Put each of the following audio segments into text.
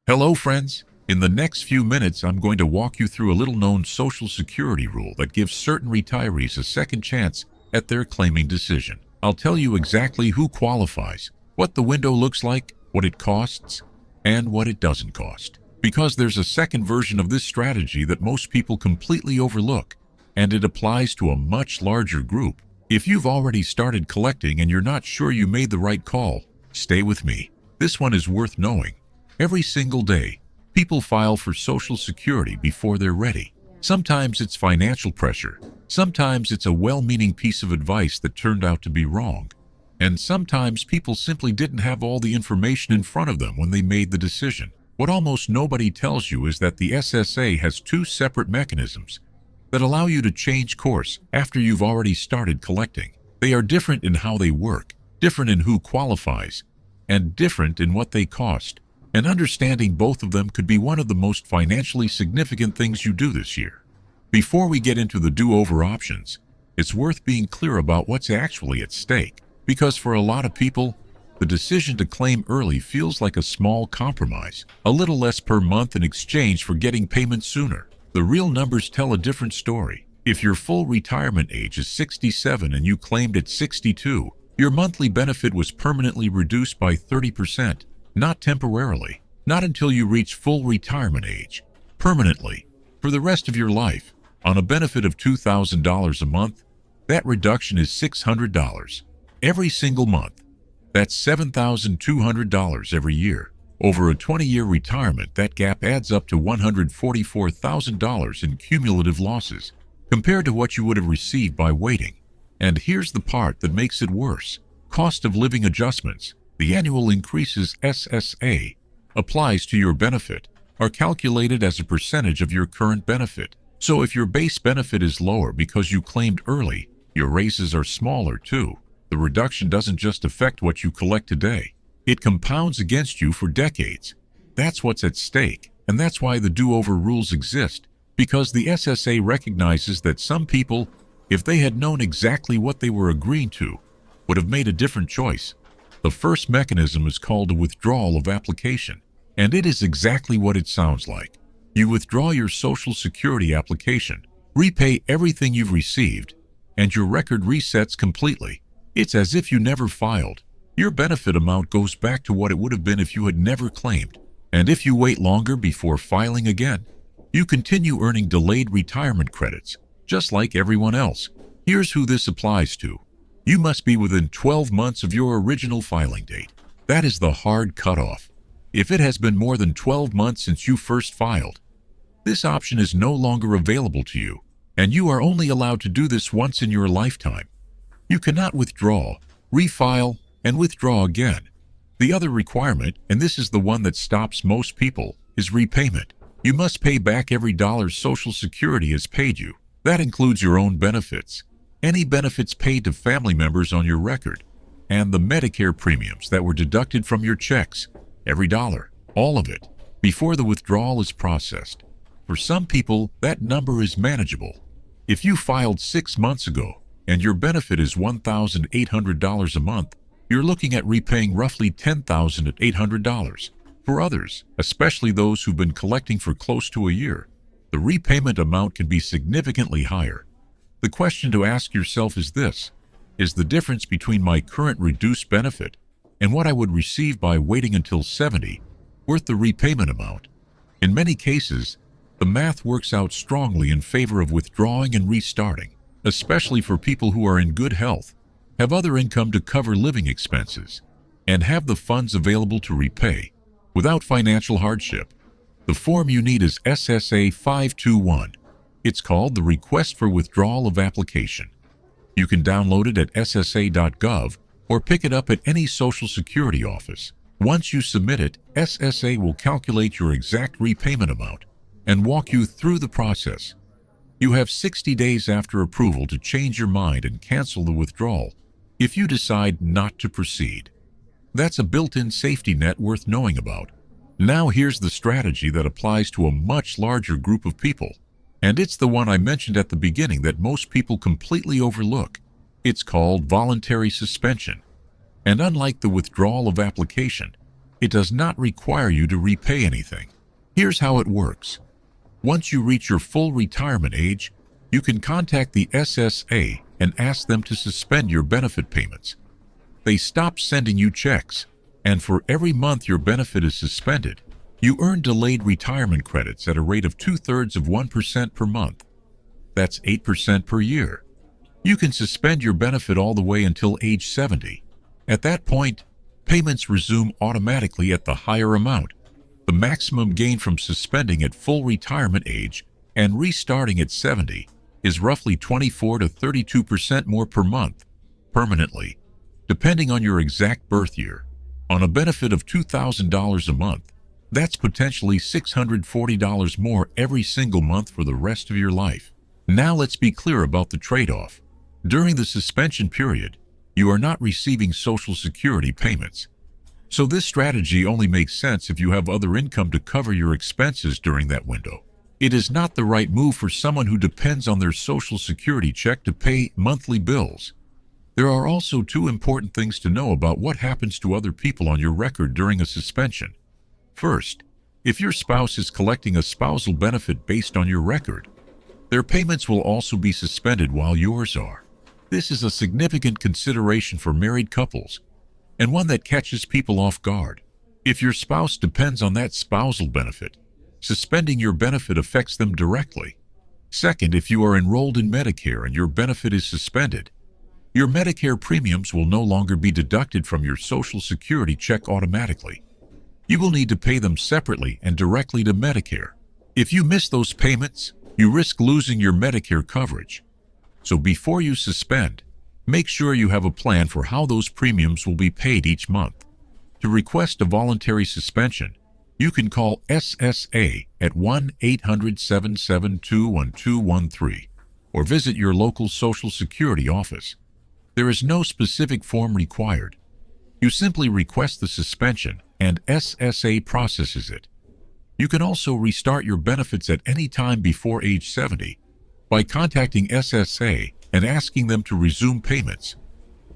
Hello, friends. In the next few minutes, I'm going to walk you through a little-known Social Security rule that gives certain retirees a second chance at their claiming decision. I'll tell you exactly who qualifies, what the window looks like, what it costs, and what it doesn't cost. Because there's a second version of this strategy that most people completely overlook, and it applies to a much larger group. If you've already started collecting and you're not sure you made the right call, stay with me. This one is worth knowing. Every single day, people file for Social Security before they're ready. Sometimes it's financial pressure. Sometimes it's a well-meaning piece of advice that turned out to be wrong. And sometimes people simply didn't have all the information in front of them when they made the decision. What almost nobody tells you is that the SSA has two separate mechanisms that allow you to change course after you've already started collecting. They are different in how they work, different in who qualifies, and different in what they cost. And understanding both of them could be one of the most financially significant things you do this year. Before we get into the do-over options, it's worth being clear about what's actually at stake, because for a lot of people, the decision to claim early feels like a small compromise, a little less per month in exchange for getting payments sooner. The real numbers tell a different story. If your full retirement age is 67 and you claimed at 62, your monthly benefit was permanently reduced by 30%. Not temporarily, not until you reach full retirement age. Permanently, for the rest of your life. On a benefit of $2,000 a month, that reduction is $600 every single month. That's $7,200 every year. Over a 20-year retirement, that gap adds up to $144,000 in cumulative losses, compared to what you would have received by waiting. And here's the part that makes it worse. Cost of living adjustments. The annual increases SSA applies to your benefit are calculated as a percentage of your current benefit. So if your base benefit is lower because you claimed early, your raises are smaller too. The reduction doesn't just affect what you collect today. It compounds against you for decades. That's what's at stake, and that's why the do-over rules exist, because the SSA recognizes that some people, if they had known exactly what they were agreeing to, would have made a different choice. The first mechanism is called a withdrawal of application, and it is exactly what it sounds like. You withdraw your Social Security application, repay everything you've received, and your record resets completely. It's as if you never filed. Your benefit amount goes back to what it would have been if you had never claimed. And if you wait longer before filing again, you continue earning delayed retirement credits, just like everyone else. Here's who this applies to. You must be within 12 months of your original filing date. That is the hard cutoff. If it has been more than 12 months since you first filed, this option is no longer available to you, and you are only allowed to do this once in your lifetime. You cannot withdraw, refile, and withdraw again. The other requirement, and this is the one that stops most people, is repayment. You must pay back every dollar Social Security has paid you. That includes your own benefits, any benefits paid to family members on your record, and the Medicare premiums that were deducted from your checks. Every dollar, all of it, before the withdrawal is processed. For some people, that number is manageable. If you filed 6 months ago and your benefit is $1,800 a month, you're looking at repaying roughly $10,800. For others, especially those who've been collecting for close to a year, the repayment amount can be significantly higher. The question to ask yourself is this: is the difference between my current reduced benefit and what I would receive by waiting until 70 worth the repayment amount? In many cases, the math works out strongly in favor of withdrawing and restarting, especially for people who are in good health, have other income to cover living expenses, and have the funds available to repay without financial hardship. The form you need is SSA 521. It's called the Request for Withdrawal of Application. You can download it at ssa.gov or pick it up at any Social Security office. Once you submit it, SSA will calculate your exact repayment amount and walk you through the process. You have 60 days after approval to change your mind and cancel the withdrawal if you decide not to proceed. That's a built-in safety net worth knowing about. Now here's the strategy that applies to a much larger group of people, and it's the one I mentioned at the beginning that most people completely overlook. It's called voluntary suspension, and unlike the withdrawal of application, It does not require you to repay anything. Here's how it works. Once you reach your full retirement age, you can contact the SSA and ask them to suspend your benefit payments. They stop sending you checks, and for every month your benefit is suspended, you earn delayed retirement credits at a rate of 0.2% per month. That's 8% per year. You can suspend your benefit all the way until age 70. At that point, payments resume automatically at the higher amount. The maximum gain from suspending at full retirement age and restarting at 70 is roughly 24 to 32% more per month, permanently, depending on your exact birth year. On a benefit of $2,000 a month, that's potentially $640 more every single month for the rest of your life. Now let's be clear about the trade-off. During the suspension period, you are not receiving Social Security payments. So this strategy only makes sense if you have other income to cover your expenses during that window. It is not the right move for someone who depends on their Social Security check to pay monthly bills. There are also two important things to know about what happens to other people on your record during a suspension. First, if your spouse is collecting a spousal benefit based on your record, their payments will also be suspended while yours are. This is a significant consideration for married couples, and one that catches people off guard. If your spouse depends on that spousal benefit, suspending your benefit affects them directly. Second, if you are enrolled in Medicare and your benefit is suspended, your Medicare premiums will no longer be deducted from your Social Security check automatically. You will need to pay them separately and directly to Medicare. If you miss those payments, you risk losing your Medicare coverage. So before you suspend, make sure you have a plan for how those premiums will be paid each month. To request a voluntary suspension, you can call SSA at 1-800-772-1213 or visit your local Social Security office. There is no specific form required. You simply request the suspension and SSA processes it. You can also restart your benefits at any time before age 70 by contacting SSA and asking them to resume payments.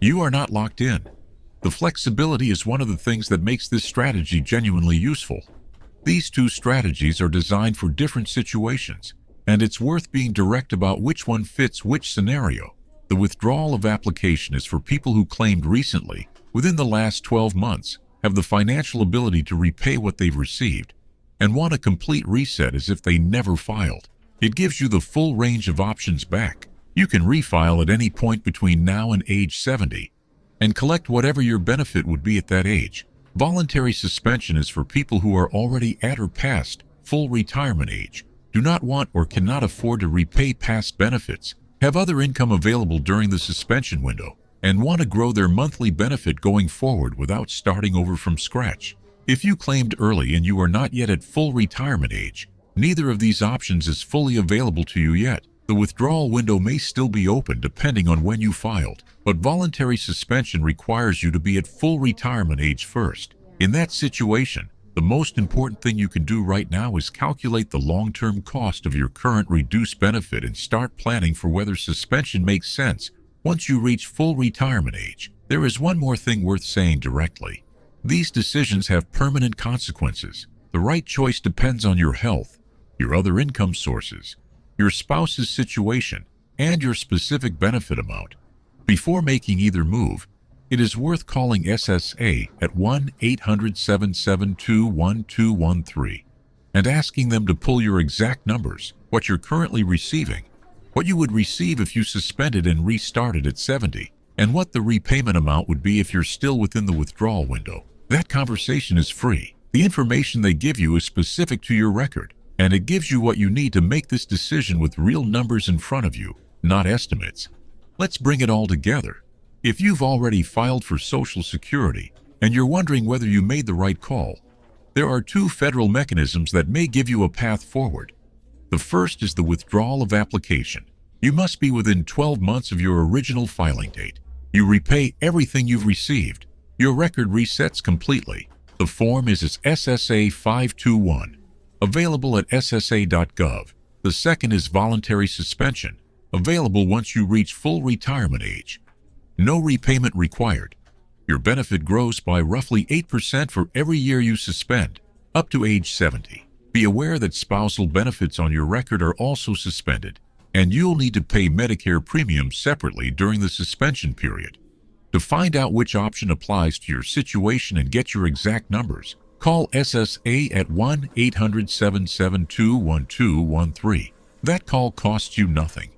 You are not locked in. The flexibility is one of the things that makes this strategy genuinely useful. These two strategies are designed for different situations, and it's worth being direct about which one fits which scenario. The withdrawal of application is for people who claimed recently, within the last 12 months, have the financial ability to repay what they've received, and want a complete reset as if they never filed. It gives you the full range of options back. You can refile at any point between now and age 70 and collect whatever your benefit would be at that age. Voluntary suspension is for people who are already at or past full retirement age, do not want or cannot afford to repay past benefits, have other income available during the suspension window, and want to grow their monthly benefit going forward without starting over from scratch. If you claimed early and you are not yet at full retirement age, neither of these options is fully available to you yet. The withdrawal window may still be open depending on when you filed, but voluntary suspension requires you to be at full retirement age first. In that situation, the most important thing you can do right now is calculate the long-term cost of your current reduced benefit and start planning for whether suspension makes sense once you reach full retirement age. There is one more thing worth saying directly. These decisions have permanent consequences. The right choice depends on your health, your other income sources, your spouse's situation, and your specific benefit amount. Before making either move, it is worth calling SSA at 1-800-772-1213 and asking them to pull your exact numbers, what you're currently receiving, what you would receive if you suspended and restarted at 70, and what the repayment amount would be if you're still within the withdrawal window. That conversation is free. The information they give you is specific to your record, and it gives you what you need to make this decision with real numbers in front of you, not estimates. Let's bring it all together. If you've already filed for Social Security and you're wondering whether you made the right call, there are two federal mechanisms that may give you a path forward. The first is the withdrawal of application. You must be within 12 months of your original filing date. You repay everything you've received. Your record resets completely. The form is SSA 521. Available at ssa.gov. The second is voluntary suspension, available once you reach full retirement age. No repayment required. Your benefit grows by roughly 8% for every year you suspend, up to age 70. Be aware that spousal benefits on your record are also suspended, and you'll need to pay Medicare premiums separately during the suspension period. To find out which option applies to your situation and get your exact numbers, call SSA at 1-800-772-1213. That call costs you nothing.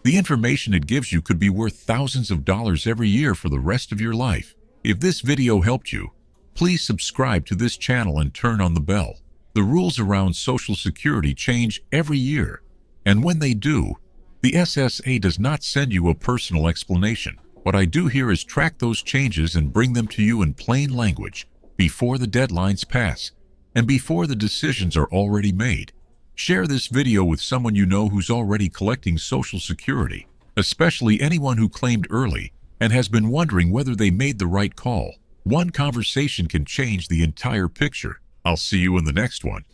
The information it gives you could be worth thousands of dollars every year for the rest of your life. If this video helped you, please subscribe to this channel and turn on the bell. The rules around Social Security change every year, and when they do, the SSA does not send you a personal explanation. What I do here is track those changes and bring them to you in plain language before the deadlines pass and before the decisions are already made. Share this video with someone you know who's already collecting Social Security, especially anyone who claimed early and has been wondering whether they made the right call. One conversation can change the entire picture. I'll see you in the next one.